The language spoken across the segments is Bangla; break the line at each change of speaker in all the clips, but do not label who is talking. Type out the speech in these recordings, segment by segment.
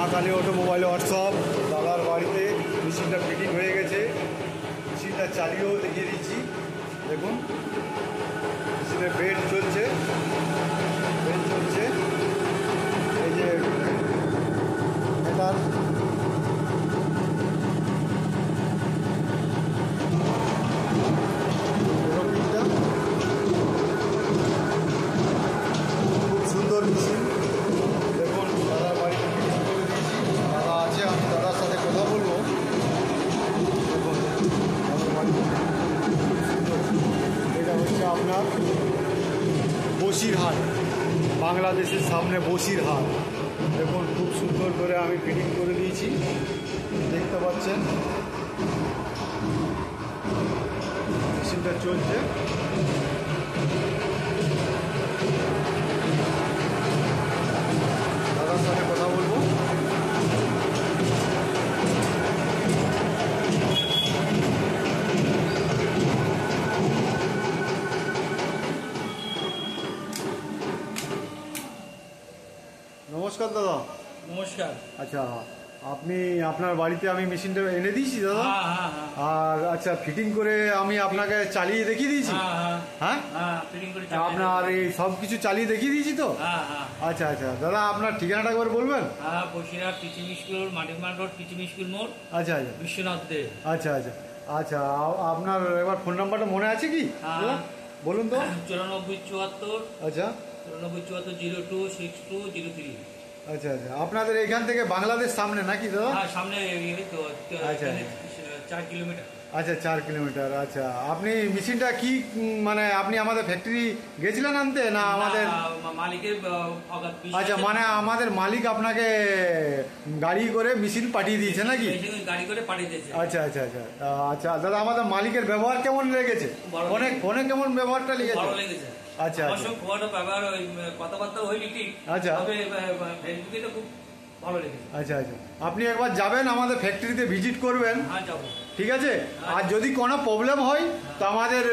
মা কালী অটোমোবাইল ওয়ার্কশপ। দাদার বাড়িতে মেশিনটা ফিটিং হয়ে গেছে। মেশিনটা চালিয়েও দেখিয়ে দিচ্ছি। দেখুন মেশিনের বেড চলছে, এই যে এটার খুব সুন্দর মেশিন। দেখুন দাদার বাড়িতে ফিটিং করে দিয়েছি। দাদা আছে, আমি দাদার সাথে কথা বলবো। দেখুন দাদার বাড়িতে এটা হচ্ছে আপনার বসিরহাট, বাংলাদেশের সামনে বসিরহাট। দেখুন খুব সুন্দর করে আমি ফিটিং করে দিয়েছি, দেখতে পাচ্ছেন মেশিনটা চলছে। দাদার সাথে কথা বলবো। নমস্কার দাদা।
নমস্কার।
আচ্ছা, আপনি আপনার বাড়িতে আমি মেশিনটা এনে দিয়েছি দাদা। আর আচ্ছা, ফিটিং করে আমি আপনাকে চালিয়ে দেখিয়ে দিয়েছি। হ্যাঁ, আপনার এই সব কিছু চালিয়ে দেখিয়ে দিয়েছি তো। আচ্ছা আচ্ছা দাদা, আপনার ঠিকানাটা একবার বলবেন?
বসিরহাট পিচিমি স্কুল, মাটিমান রোড, পিচিমি স্কুল মোড়।
আচ্ছা আচ্ছা,
বিশ্বনাথ দে।
আচ্ছা আচ্ছা আচ্ছা, আপনার এবার ফোন নাম্বারটা মনে আছে কি? বলুন তো।
9474।
আচ্ছা,
9474026203।
আচ্ছা আচ্ছা, আপনাদের এখান থেকে বাংলাদেশ সামনে নাকি দাদা?
সামনে তো।
আচ্ছা
4 কিলোমিটার।
আচ্ছা 4 কিলোমিটার। আচ্ছা, আপনি মেশিনটা কি মানে আপনি আমাদের ফ্যাক্টরি গেছিলেন আনতে না আমাদের
মালিকের?
আচ্ছা, মানে আমাদের মালিক আপনাকে গাড়ি করে মেশিন পাঠিয়ে দিয়েছে নাকি?
গাড়ি করে পাঠিয়ে দিয়েছে।
আচ্ছা আচ্ছা আচ্ছা আচ্ছা দাদা, আমাদের মালিকের ব্যবহার কেমন লেগেছে? ফোনে কেমন ব্যবহারটা লেগেছে?
ভালো লেগেছে।
আচ্ছা আচ্ছা,
কথাবার্তা হয়নি ঠিক।
আচ্ছা,
তবে ফেসবুকে তো খুব ভালো লেগেছে।
আচ্ছা আচ্ছা, আপনি একবার যাবেন আমাদের ফ্যাক্টরিতে ভিজিট করবেন।
হ্যাঁ যাবো।
ঠিক আছে। আর যদি কোনো প্রবলেম হয় তো আমাদের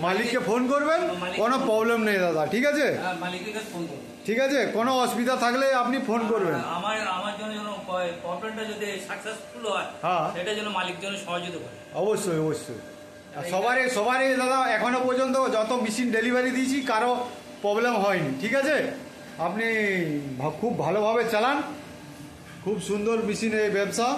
মালিককে ফোন করবেন, কোনো প্রবলেম নেই দাদা। ঠিক আছে,
মালিকের কাছে ফোন করবেন।
ঠিক আছে, কোনো অসুবিধা থাকলে আপনি ফোন করবেন।
আমার জন্য প্রবলেমটা যদি সাকসেসফুল হয়,
হ্যাঁ,
সেটার জন্য মালিক জন্য সহযোগিতা করে।
অবশ্যই অবশ্যই। সবারই দাদা এখনো পর্যন্ত যত মেশিন ডেলিভারি দিয়েছি কারো প্রবলেম হয়নি। ঠিক আছে, আপনি খুব ভালোভাবে চালান। খুব সুন্দর মেশিন এই ব্যবসা।